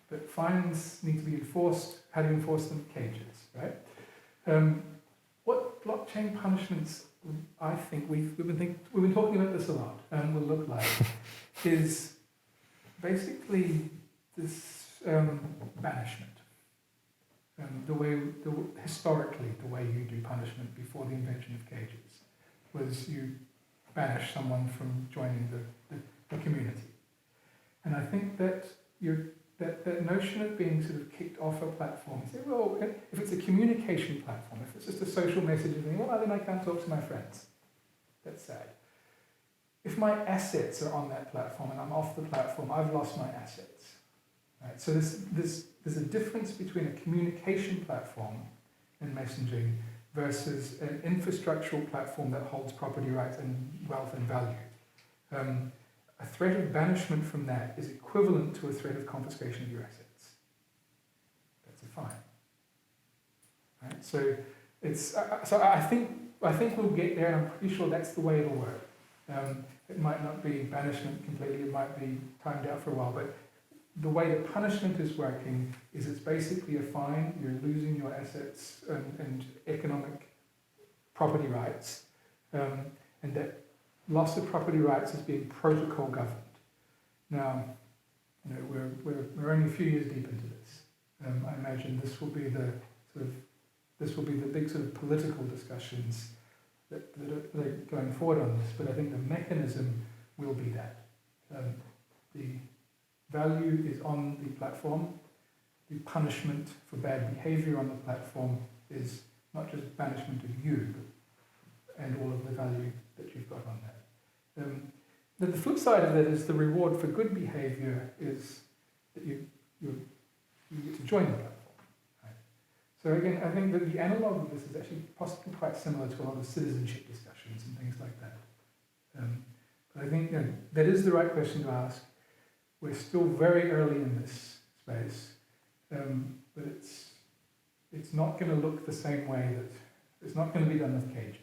but fines need to be enforced. How do you enforce them? Cages, right? What blockchain punishments, I think we've been talking about this a lot, and will look like, is basically this banishment. Historically, the way you do punishment before the invention of cages was you banish someone from joining the community. And I think that that notion of being sort of kicked off a platform, you say, well, if it's a communication platform, if it's just a social messaging thing, well, then I can't talk to my friends. That's sad. If my assets are on that platform and I'm off the platform, I've lost my assets. Right? So there's a difference between a communication platform and messaging versus an infrastructural platform that holds property rights and wealth and value. A threat of banishment from that is equivalent to a threat of confiscation of your assets. That's a fine. Right? So it's I think we'll get there, and I'm pretty sure that's the way it'll work. It might not be banishment completely, it might be timed out for a while, but the way the punishment is working is it's basically a fine, you're losing your assets and economic property rights, and that loss of property rights is being protocol governed. Now, we're only a few years deep into this. I imagine this will be the big sort of political discussions that are going forward on this. But I think the mechanism will be that the value is on the platform. The punishment for bad behavior on the platform is not just banishment of you, and all of the value that you've got on that. The flip side of that is the reward for good behavior is that you get to join the platform. Right? So again, I think that the analog of this is actually possibly quite similar to a lot of citizenship discussions and things like that. But I think that is the right question to ask. We're still very early in this space, but it's not going to look the same way. That it's not going to be done with cages.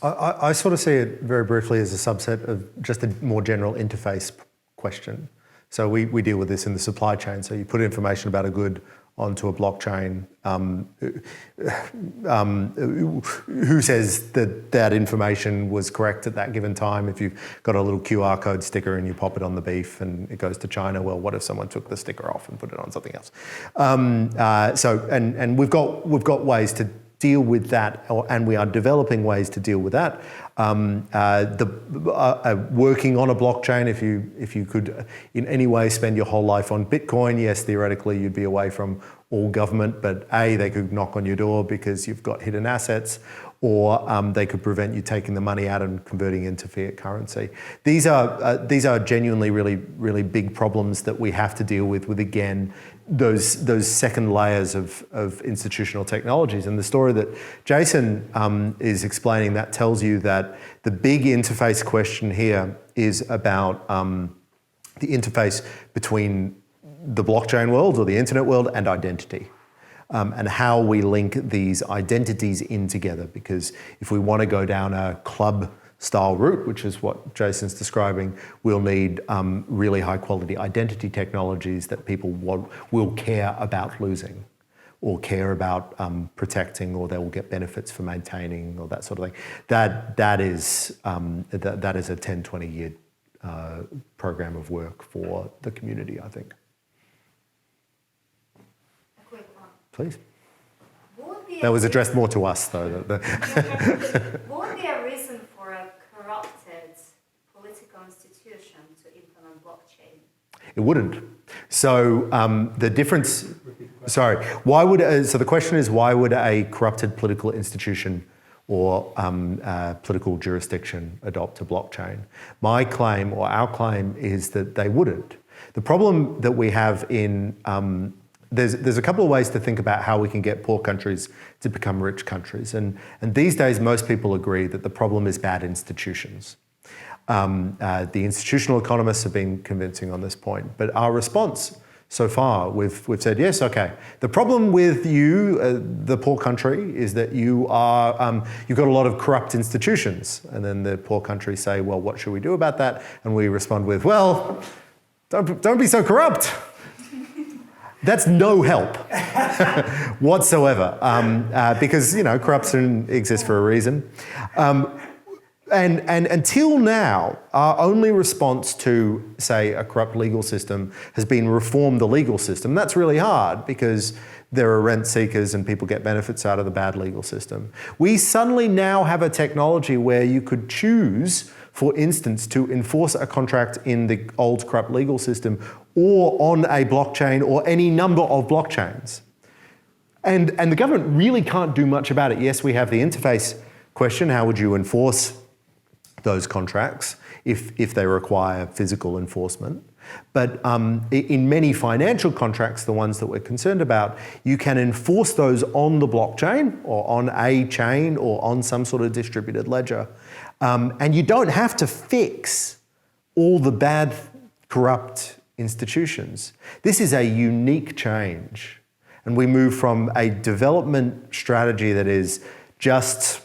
I sort of see it very briefly as a subset of just a more general interface question. So we deal with this in the supply chain. So you put information about a good onto a blockchain, who says that that information was correct at that given time? If you've got a little QR code sticker and you pop it on the beef and it goes to China, well, what if someone took the sticker off and put it on something else? And we've got ways to deal with that, and we are developing ways to deal with that. Working on a blockchain, if you could in any way spend your whole life on Bitcoin, yes, theoretically you'd be away from all government, but they could knock on your door because you've got hidden assets, or they could prevent you taking the money out and converting into fiat currency. These are genuinely really big problems that we have to deal with again, those second layers of institutional technologies. And the story that Jason is explaining, that tells you that the big interface question here is about the interface between the blockchain world or the internet world and identity. And how we link these identities in together. Because if we want to go down a club-style route, which is what Jason's describing, we'll need really high-quality identity technologies that people will care about losing, or care about protecting, or they will get benefits for maintaining, or that sort of thing. That is a 10, 20-year program of work for the community, I think. Please. That was addressed more to us, though. What would be a reason for a corrupted political institution to implement blockchain? It wouldn't. So the difference. Sorry. Why would? So the question is, why would a corrupted political institution or political jurisdiction adopt a blockchain? My claim, or our claim, is that they wouldn't. The problem that we have in there's a couple of ways to think about how we can get poor countries to become rich countries. And these days, most people agree that the problem is bad institutions. The institutional economists have been convincing on this point. But our response so far, we've said, yes, okay. The problem with you, the poor country, is that you've got a lot of corrupt institutions. And then the poor country say, well, what should we do about that? And we respond with, well, don't be so corrupt. That's no help whatsoever, because corruption exists for a reason. And until now, our only response to, say, a corrupt legal system has been reform the legal system. That's really hard because there are rent seekers and people get benefits out of the bad legal system. We suddenly now have a technology where you could choose, for instance, to enforce a contract in the old corrupt legal system or on a blockchain or any number of blockchains. And the government really can't do much about it. Yes, we have the interface question. How would you enforce those contracts if they require physical enforcement? But in many financial contracts, the ones that we're concerned about, you can enforce those on the blockchain or on a chain or on some sort of distributed ledger. And you don't have to fix all the bad, corrupt institutions. This is a unique change. And we move from a development strategy that is just,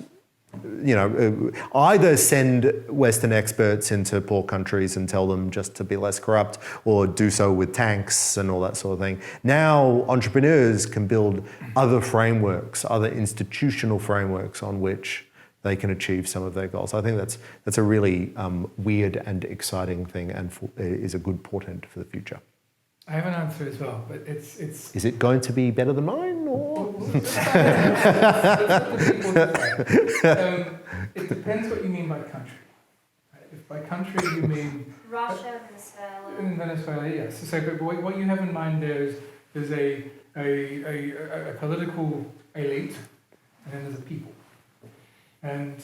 either send Western experts into poor countries and tell them just to be less corrupt, or do so with tanks and all that sort of thing. Now, entrepreneurs can build other frameworks, other institutional frameworks on which they can achieve some of their goals. I think that's a really weird and exciting thing, and is a good portent for the future. I have an answer as well, but it's. Is it going to be better than mine, or? It depends what you mean by country. If by country you mean Russia, Venezuela. In Venezuela, yes. So, but what you have in mind there is there's a political elite, and then there's a people. And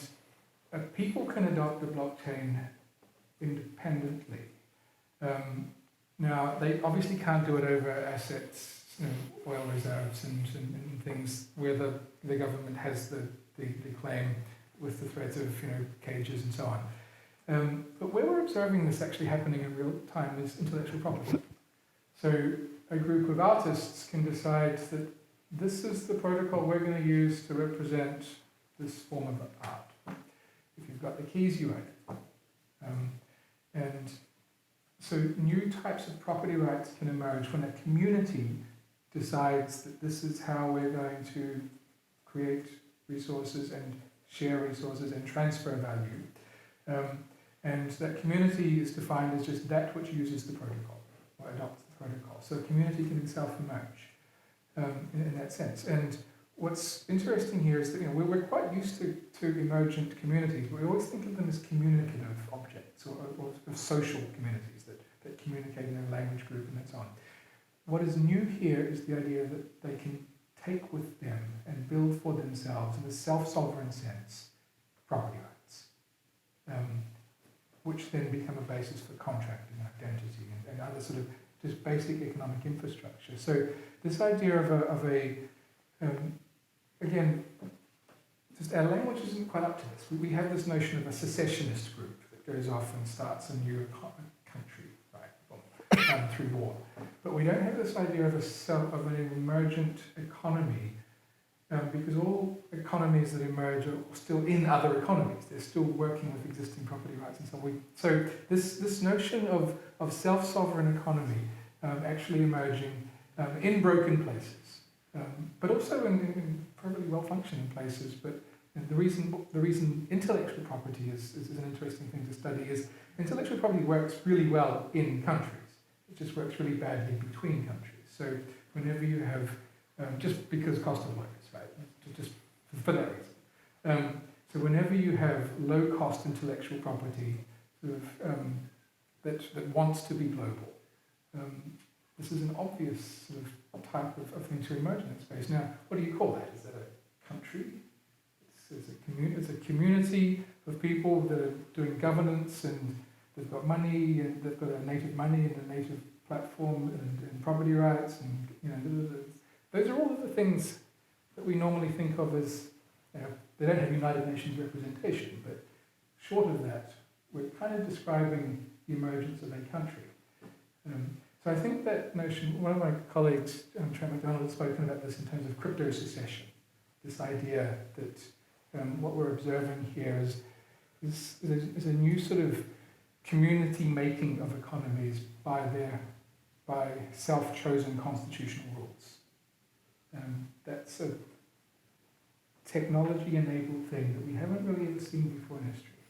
people can adopt the blockchain independently. Now, they obviously can't do it over assets, oil reserves and things where the government has the claim with the threat of cages and so on. But where we're observing this actually happening in real time is intellectual property. So a group of artists can decide that this is the protocol we're going to use to represent this form of art. If you've got the keys, you own it. And so new types of property rights can emerge when a community decides that this is how we're going to create resources and share resources and transfer value. And that community is defined as just that which uses the protocol or adopts the protocol. So a community can self-emerge in that sense. And what's interesting here is that we're quite used to emergent communities. We always think of them as communicative objects or of social communities that communicate in a language group and so on. What is new here is the idea that they can take with them and build for themselves, in a self-sovereign sense, property rights, which then become a basis for contract and identity and other sort of just basic economic infrastructure. So this idea of a again, just our language isn't quite up to this. We have this notion of a secessionist group that goes off and starts a new country, right, through war. But we don't have this idea of an emergent economy, because all economies that emerge are still in other economies. They're still working with existing property rights and so on. So this notion of self-sovereign economy actually emerging in broken places. But also in perfectly well-functioning places. But the reason intellectual property is an interesting thing to study is intellectual property works really well in countries. It just works really badly between countries. So whenever you have, just because cost of lawyers, right? Just for that reason. So whenever you have low-cost intellectual property sort of, that wants to be global, this is an obvious sort of type of thing to emerge in that space. Now, what do you call that? Is that a country? It's a community of people that are doing governance and they've got money and they've got a native money and a native platform and property rights and those are all of the things that we normally think of as they don't have United Nations representation, but short of that, we're kind of describing the emergence of a country. So I think that notion, one of my colleagues, Trent McDonald, has spoken about this in terms of crypto secession, this idea that what we're observing here is a new sort of community making of economies by self-chosen constitutional rules. That's a technology-enabled thing that we haven't really ever seen before in history.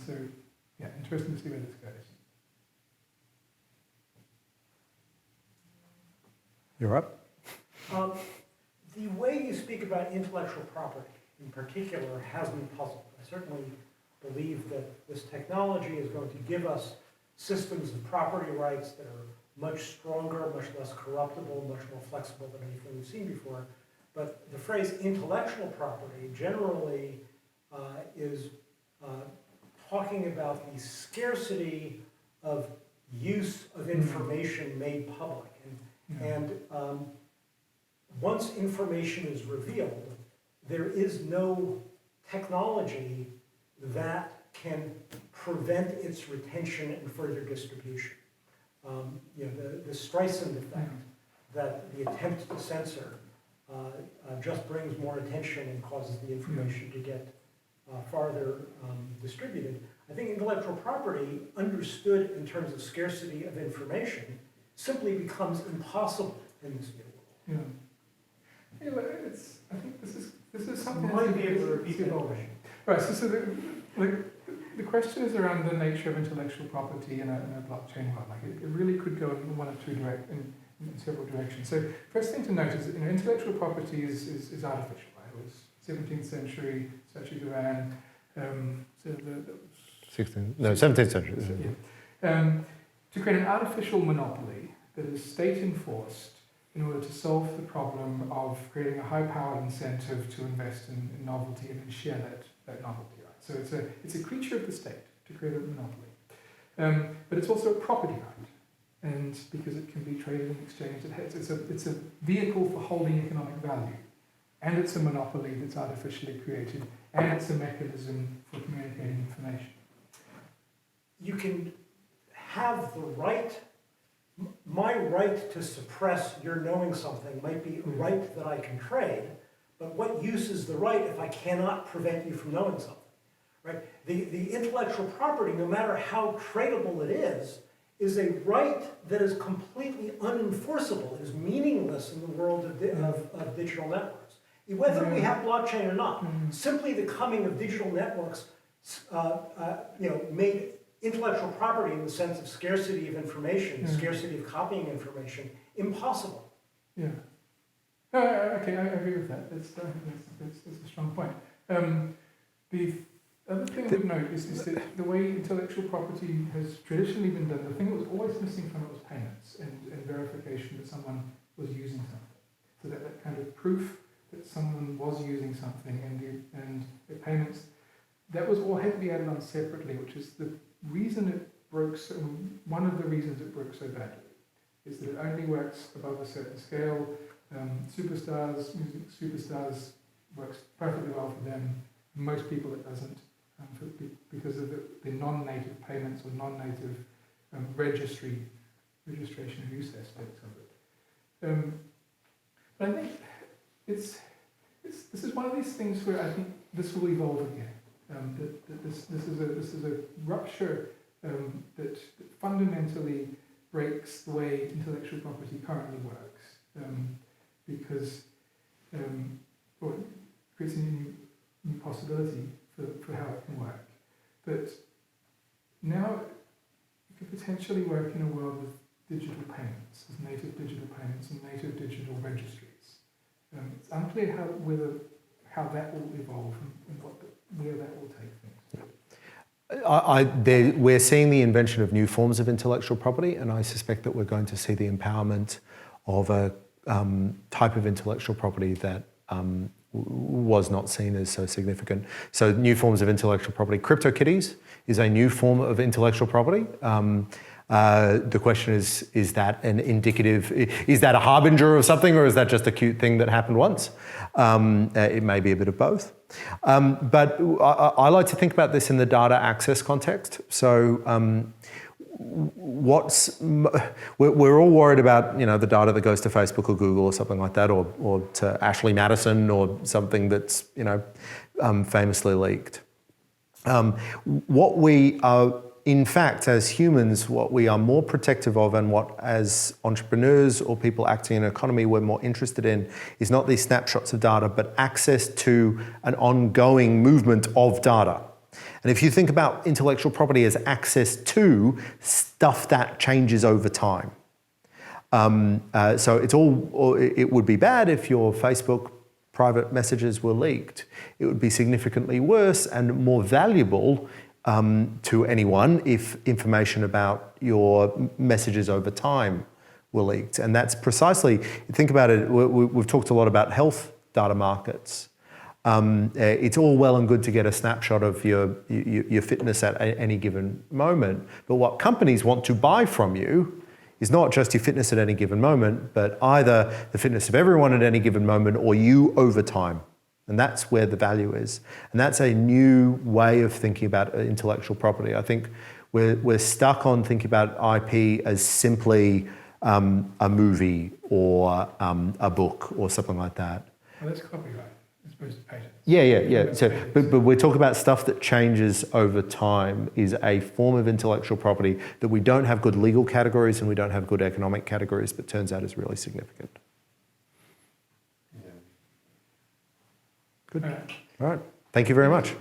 So, yeah, interesting to see where this goes. You're up. The way you speak about intellectual property in particular has me puzzled. I certainly believe that this technology is going to give us systems of property rights that are much stronger, much less corruptible, much more flexible than anything we've seen before. But the phrase intellectual property generally is talking about the scarcity of use of information made public. And once information is revealed, there is no technology that can prevent its retention and further distribution. The Streisand effect, that the attempt to censor just brings more attention and causes the information to get farther distributed. I think intellectual property, understood in terms of scarcity of information, simply becomes impossible in this new world. Yeah, I think this is something You might be able to repeat that question. Right, so the question is around the nature of intellectual property in a blockchain world. Like it really could go in one of two in several directions. So first thing to note is that intellectual property is artificial, right? It was 17th century, Sachi Duran, 17th century. Yeah. To create an artificial monopoly that is state-enforced in order to solve the problem of creating a high-powered incentive to invest in novelty and then share that novelty, right? So it's a creature of the state to create a monopoly. But it's also a property right, and because it can be traded and exchanged, it's a vehicle for holding economic value, and it's a monopoly that's artificially created, and it's a mechanism for communicating information. You can have the right, my right to suppress your knowing something might be a right that I can trade, but what use is the right if I cannot prevent you from knowing something, right? The intellectual property, no matter how tradable it is is a right that is completely unenforceable, is meaningless in the world of digital networks. Whether we have blockchain or not, simply the coming of digital networks made intellectual property in the sense of scarcity of information, scarcity of copying information, impossible. Yeah. No, okay, I agree with that. That's a strong point. The other thing I would note is that the way intellectual property has traditionally been done, the thing that was always missing from it was payments and verification that someone was using something. So that kind of proof that someone was using something and the payments, that was all had to be added on separately, which is the reason it broke so, one of the reasons it broke so badly is that it only works above a certain scale. Superstars, music superstars, works perfectly well for them. Most people it doesn't, because of the non-native payments or non-native registration and use aspects of it. But I think this is one of these things where I think this will evolve again. This is a rupture that fundamentally breaks the way intellectual property currently works, because or it creates a new possibility for how it can work. But now it could potentially work in a world with digital payments, with native digital payments and native digital registries. It's unclear how that will evolve and where that will take things. We're seeing the invention of new forms of intellectual property, and I suspect that we're going to see the empowerment of a type of intellectual property that was not seen as so significant. So new forms of intellectual property. CryptoKitties is a new form of intellectual property. The question is that an indicative, is that a harbinger of something, or is that just a cute thing that happened once? It may be a bit of both. But I like to think about this in the data access context. So we're all worried about, the data that goes to Facebook or Google or something like that, or to Ashley Madison or something that's, famously leaked. What we are, in fact, as humans, what we are more protective of, and what as entrepreneurs or people acting in an economy we're more interested in, is not these snapshots of data, but access to an ongoing movement of data. And if you think about intellectual property as access to stuff that changes over time. So it would be bad if your Facebook private messages were leaked. It would be significantly worse and more valuable to anyone if information about your messages over time were leaked. And that's precisely, think about it, we've talked a lot about health data markets. It's all well and good to get a snapshot of your fitness at any given moment, but what companies want to buy from you is not just your fitness at any given moment, but either the fitness of everyone at any given moment or you over time. And that's where the value is. And that's a new way of thinking about intellectual property. I think we're stuck on thinking about IP as simply a movie or a book or something like that. Well, that's copyright as opposed to patent. Yeah. So, but we're talking about stuff that changes over time is a form of intellectual property that we don't have good legal categories and we don't have good economic categories, but turns out is really significant. Good. All right. Thank you very much.